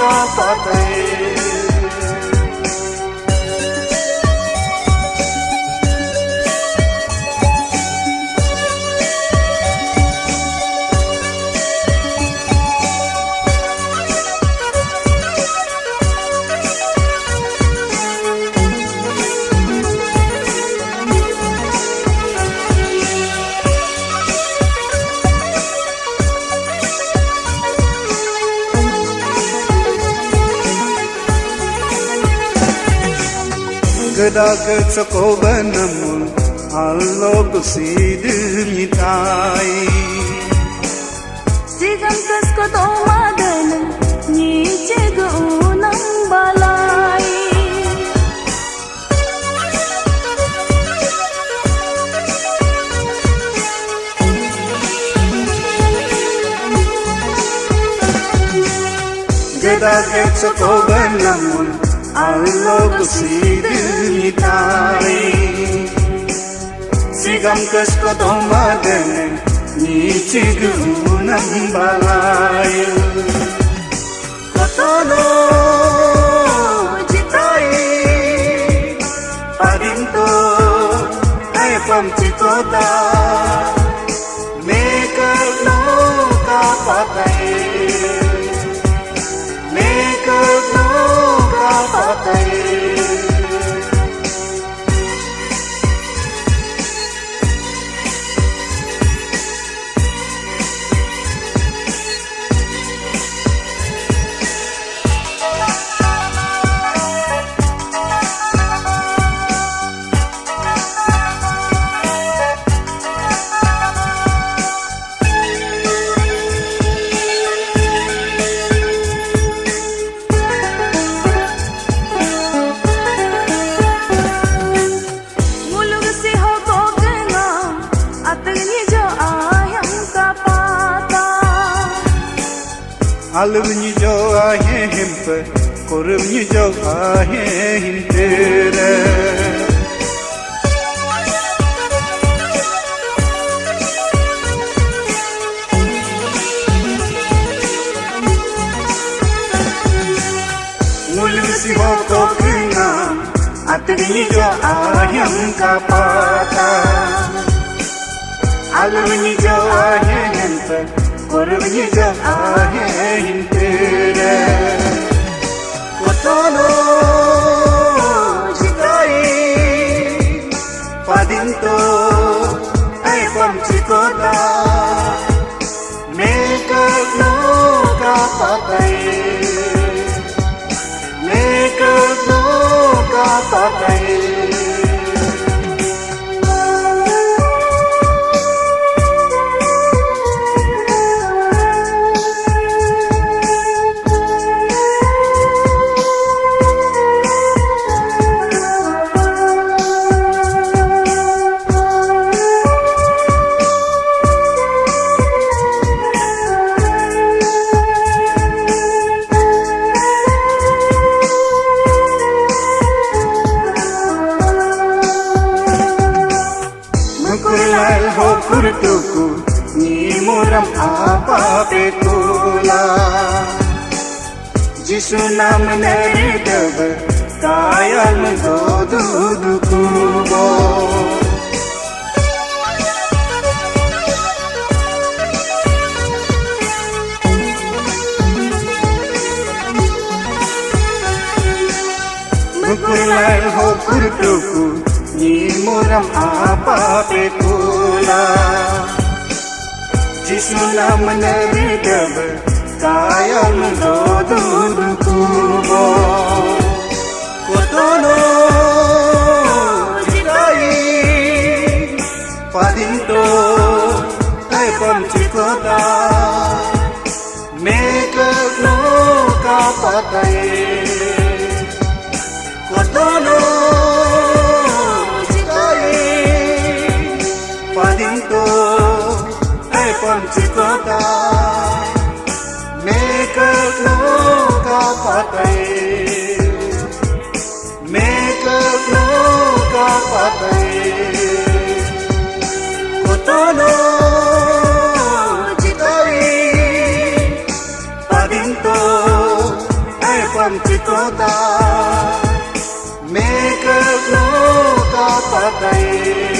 patay Gedaget sekobanamul Allah kusidimitai Sigam kasko tomadan ni cegunang balai Gedaget sekobanamul Allah kusidimitai Sigam kasko tomadan ni cegunang balai Kotono jitai padinto ay pamchikota Mekal no kapatay Mekal no kapatay Alumni jo ahe himpe, korumni jo ahe hintere. Mulsi ho kokna, atni jo ahe kapata. Alumni jo ahe himpe. Korumni jo ahe hintere Kotono jitai padinto ay pamchikota Mekal no kapatay Mekal no kapatay Mukulal ho kurtuku ni muram apa pekula Jisu nam nerdab kayal doduduku bo Mukulal ho kurtuku ni muram apa pekula Jisu nam nerdab kayal doduduku bo Kotono jitai padinto ay pamchikota Mekal no kapatay Kotono padinto ay pamchikota Mekal no kapatay pancikota Megagno kapatay